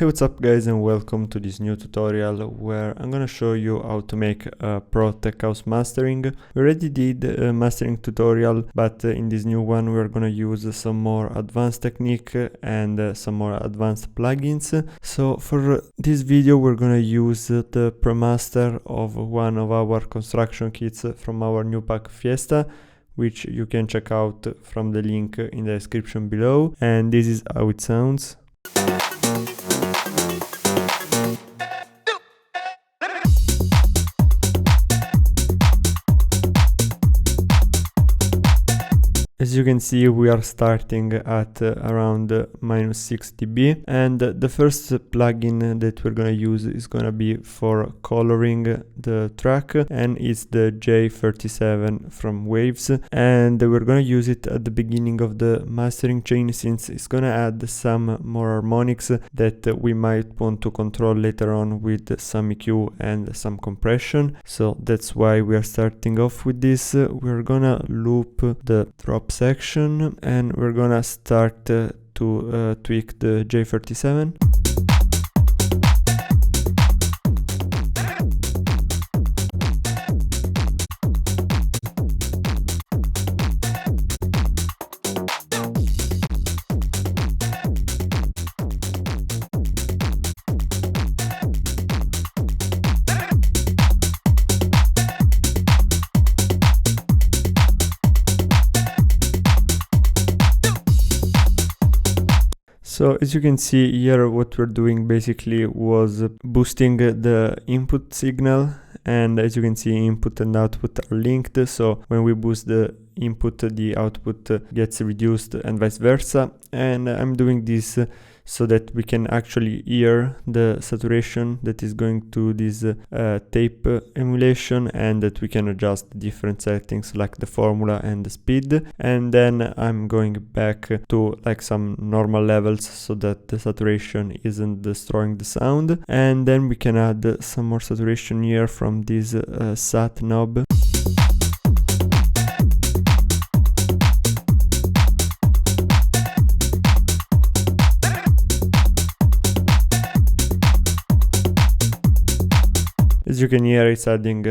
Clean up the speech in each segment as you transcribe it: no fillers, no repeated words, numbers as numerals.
Hey, what's up guys, and welcome to this new tutorial where I'm gonna show you how to make a Pro Tech House mastering. We already did a mastering tutorial, but in this new one we're gonna use some more advanced technique and some more advanced plugins. So for this video we're gonna use the ProMaster of one of our construction kits from our new pack Fiesta, which you can check out from the link in the description below, and this is how it sounds. As you can see, we are starting at around -6 dB, and the first plugin that we're gonna use is gonna be for coloring the track, and it's the J37 from Waves, and we're gonna use it at the beginning of the mastering chain since it's gonna add some more harmonics that we might want to control later on with some EQ and some compression. So that's why we are starting off with this. We're gonna loop the drop section and we're gonna start to tweak the J37. So as you can see here, what we're doing basically was boosting the input signal, and as you can see, input and output are linked. So when we boost the input, the output gets reduced and vice versa. And I'm doing this so that we can actually hear the saturation that is going to this tape emulation, and that we can adjust different settings like the formula and the speed. And then I'm going back to like some normal levels so that the saturation isn't destroying the sound. And then we can add some more saturation here from this SAT knob. As you can hear, it's adding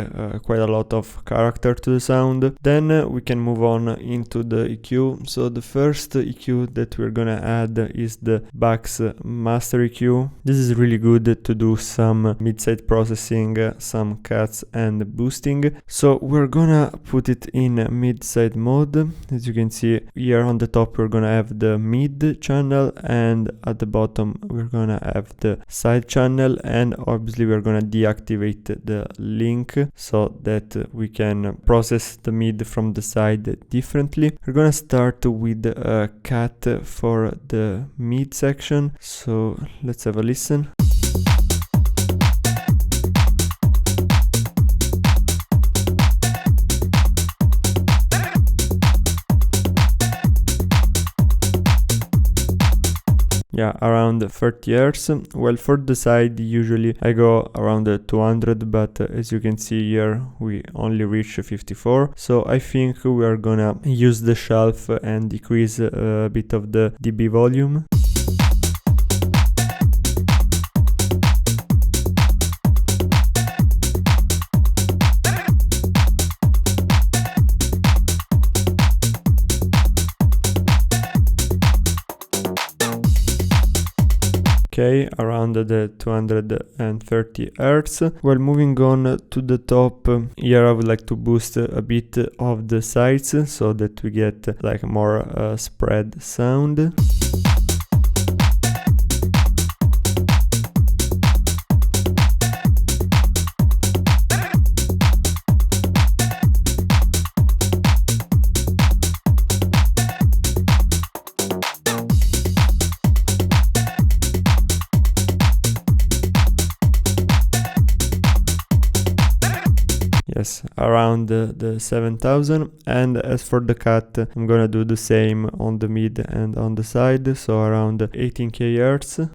quite a lot of character to the sound. Then we can move on into the EQ. So the first EQ that we're gonna add is the Bax Master EQ. This is really good to do some mid-side processing, some cuts and boosting. So we're gonna put it in mid-side mode. As you can see here on the top, we're gonna have the mid channel, and at the bottom we're gonna have the side channel, and obviously we're gonna deactivate the link so that we can process the mid from the side differently. We're gonna start with a cut for the mid section, so let's have a listen. Yeah, around 30 Hz. Well, for the side usually I go around 200, but as you can see here we only reach 54. So I think we are gonna use the shelf and decrease a bit of the dB volume. Okay, around the 230 Hz. Well, moving on to the top, here I would like to boost a bit of the sides so that we get like more spread sound. Yes, around the 7000. And as for the cut, I'm gonna do the same on the mid and on the side, so around 18k Hz.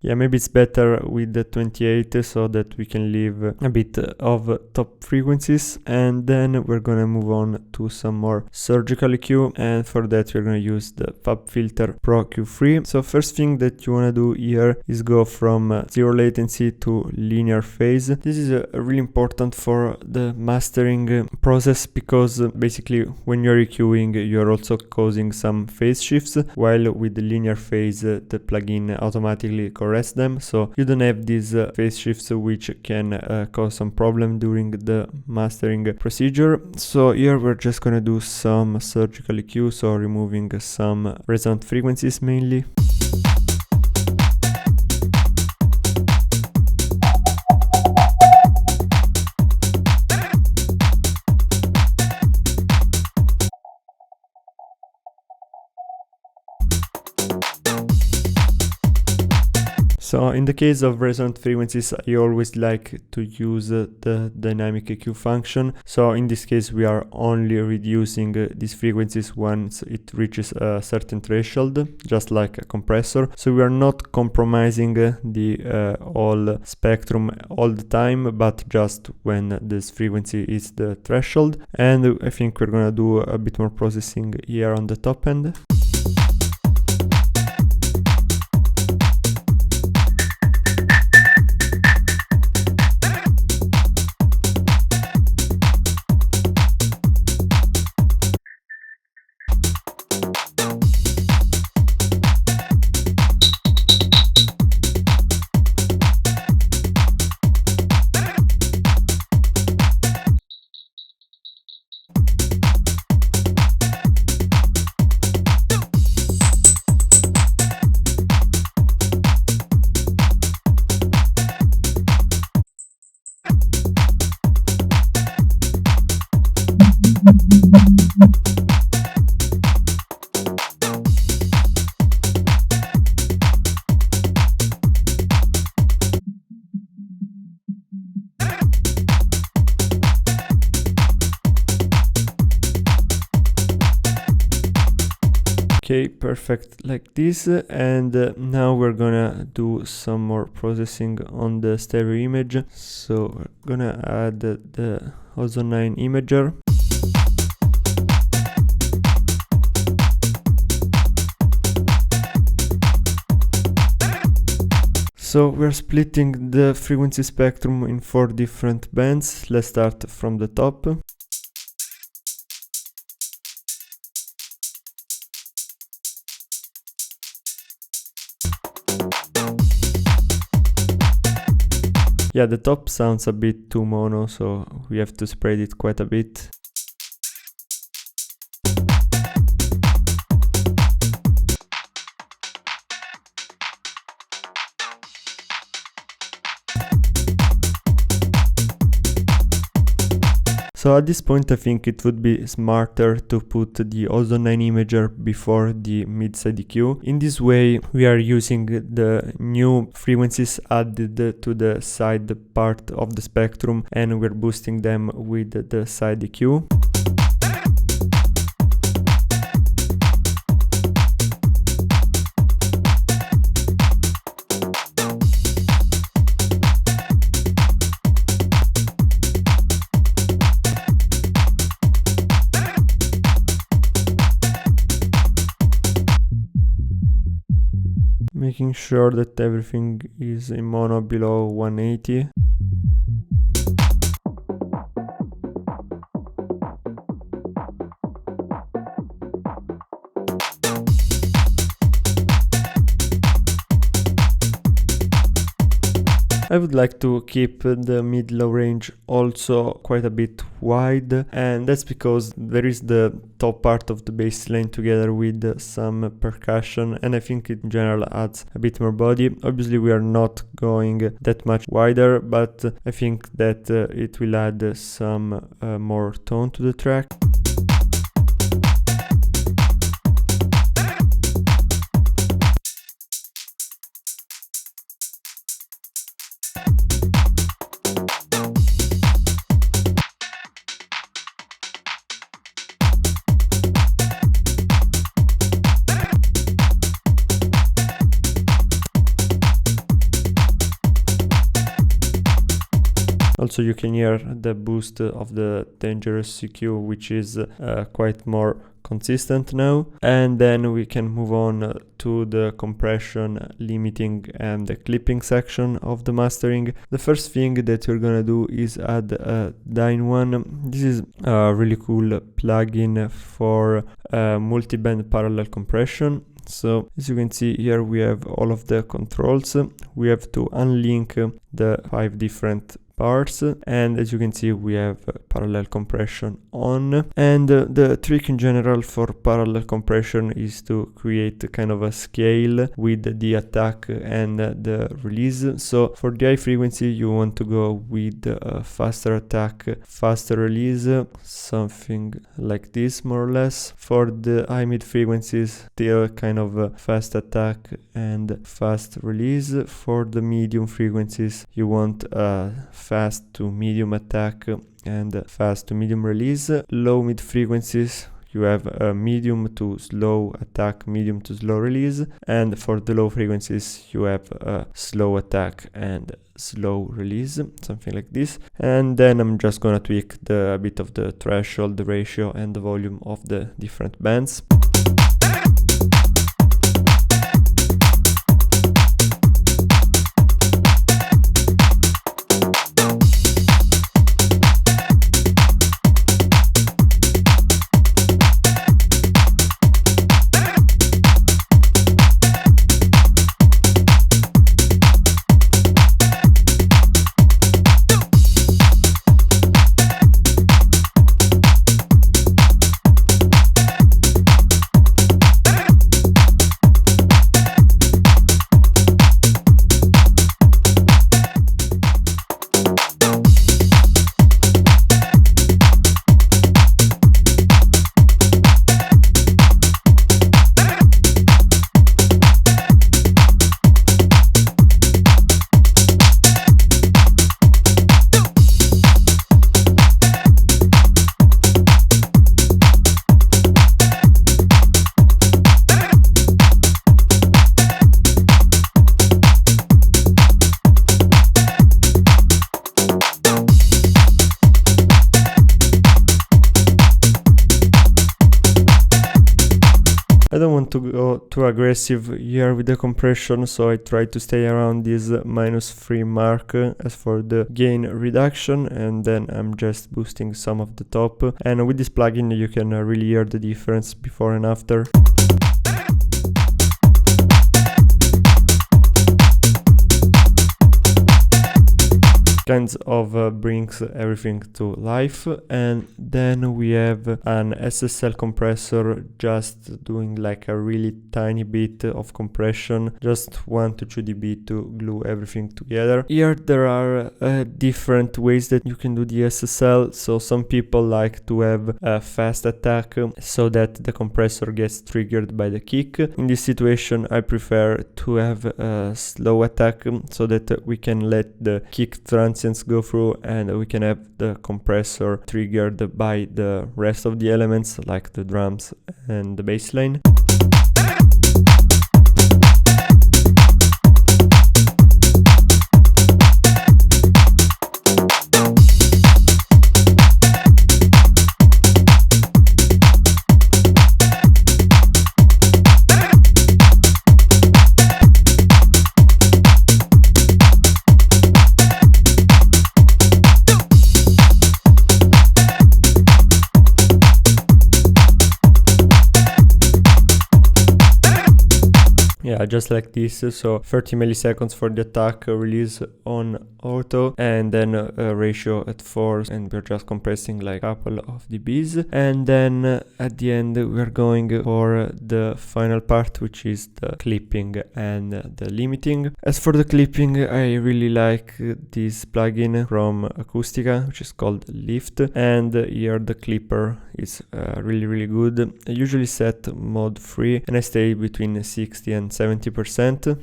Yeah, maybe it's better with the 28 so that we can leave a bit of top frequencies. And then we're gonna move on to some more surgical EQ, and for that we're gonna use the FabFilter Pro Q3. So first thing that you wanna do here is go from zero latency to linear phase. This is really important for the mastering process, because basically when you're EQing you're also causing some phase shifts, while with the linear phase the plugin automatically corrects them, so you don't have these phase shifts which can cause some problem during the mastering procedure. So here we're just gonna do some surgical EQ, so removing some resonant frequencies mainly. So in the case of resonant frequencies, I always like to use the dynamic EQ function. So in this case, we are only reducing these frequencies once it reaches a certain threshold, just like a compressor. So we are not compromising the whole spectrum all the time, but just when this frequency is the threshold. And I think we're gonna do a bit more processing here on the top end. Okay, perfect, like this. And now we're gonna do some more processing on the stereo image. So we're gonna add the Ozone 9 imager. So we're splitting the frequency spectrum in 4 different bands. Let's start from the top. Yeah, the top sounds a bit too mono, so we have to spread it quite a bit. So at this point I think it would be smarter to put the Ozone 9 imager before the mid-side EQ. In this way we are using the new frequencies added to the side part of the spectrum, and we're boosting them with the side EQ. Making sure that everything is in mono below 180. I would like to keep the mid-low range also quite a bit wide, and that's because there is the top part of the bass line together with some percussion, and I think it in general adds a bit more body. Obviously we are not going that much wider, but I think that it will add some more tone to the track. Also you can hear the boost of the Dangerous EQ, which is quite more consistent now. And then we can move on to the compression, limiting and the clipping section of the mastering. The first thing that we're gonna do is add Dyn1. This is a really cool plugin for multi-band parallel compression. So as you can see here, we have all of the controls. We have to unlink the 5 different parts, and as you can see we have parallel compression on. And the trick in general for parallel compression is to create kind of a scale with the attack and the release. So for the high frequency you want to go with faster attack, faster release, something like this more or less. For the high mid frequencies, still kind of a fast attack and fast release. For the medium frequencies you want a fast to medium attack and fast to medium release. Low mid frequencies you have a medium to slow attack, medium to slow release, and for the low frequencies you have a slow attack and slow release, something like this. And then I'm just gonna tweak a bit of the threshold, the ratio and the volume of the different bands. I don't want to go too aggressive here with the compression, so I try to stay around this -3 mark as for the gain reduction, and then I'm just boosting some of the top. And with this plugin you can really hear the difference before and after. Kinds of brings everything to life. And then we have an SSL compressor just doing like a really tiny bit of compression, just 1 to 2 dB to glue everything together. Here there are different ways that you can do the SSL. So some people like to have a fast attack so that the compressor gets triggered by the kick. In this situation I prefer to have a slow attack so that we can let the kick transients go through and we can have the compressor triggered by the rest of the elements like the drums and the bass line. Yeah, just like this. So 30 milliseconds for the attack, release on auto, and then a ratio at 4, and we're just compressing like a couple of dBs. And then at the end we're going for the final part, which is the clipping and the limiting. As for the clipping, I really like this plugin from Acoustica, which is called Lift, and here the clipper is really good. I usually set mode 3 and I stay between 60 and 70%.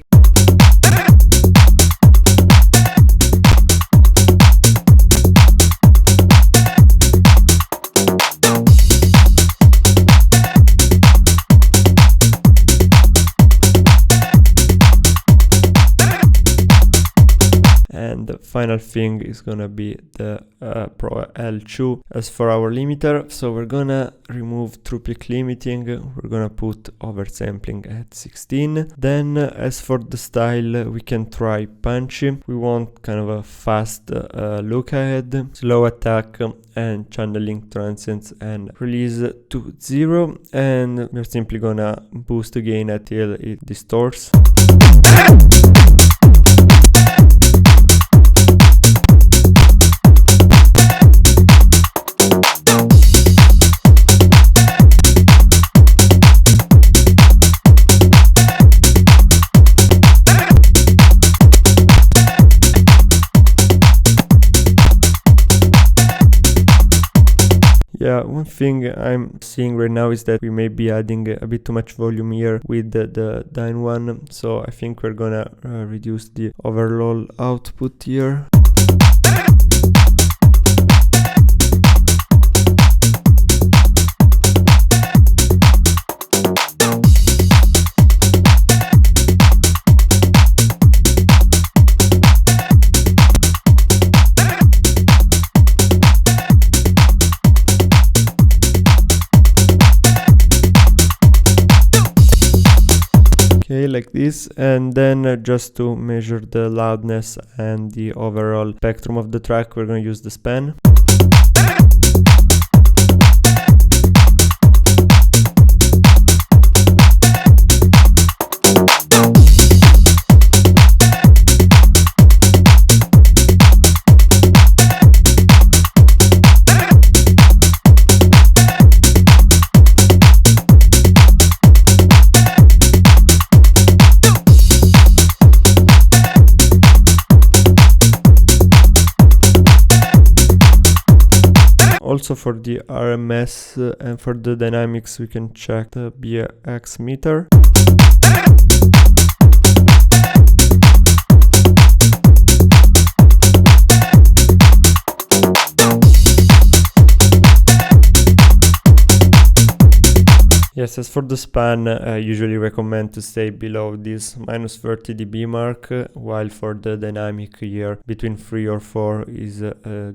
And final thing is gonna be the Pro L2 as for our limiter. So we're gonna remove true peak limiting, we're gonna put oversampling at 16. Then as for the style, we can try punchy. We want kind of a fast look ahead, slow attack, and channeling transients and release to 0, and we're simply gonna boost the gain until it distorts. Yeah, one thing I'm seeing right now is that we may be adding a bit too much volume here with the Dyne one, so I think we're gonna reduce the overall output here. Okay, like this, and then just to measure the loudness and the overall spectrum of the track, we're going to use the span. Also for the RMS and for the dynamics, we can check the BX meter. Yes, as for the span, I usually recommend to stay below this minus 30 dB mark, while for the dynamic here between 3 or 4 is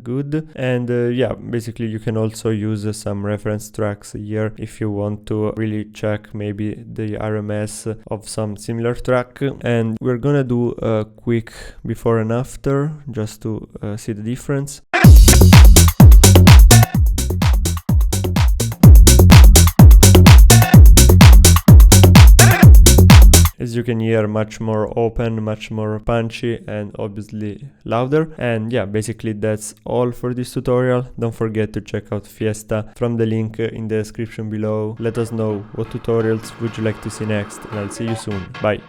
good. And yeah, basically you can also use some reference tracks here if you want to really check maybe the RMS of some similar track. And we're gonna do a quick before and after just to see the difference. As you can hear, much more open, much more punchy, and obviously louder. And yeah, basically that's all for this tutorial. Don't forget to check out Fiesta from the link in the description below. Let us know what tutorials would you like to see next, and I'll see you soon. Bye!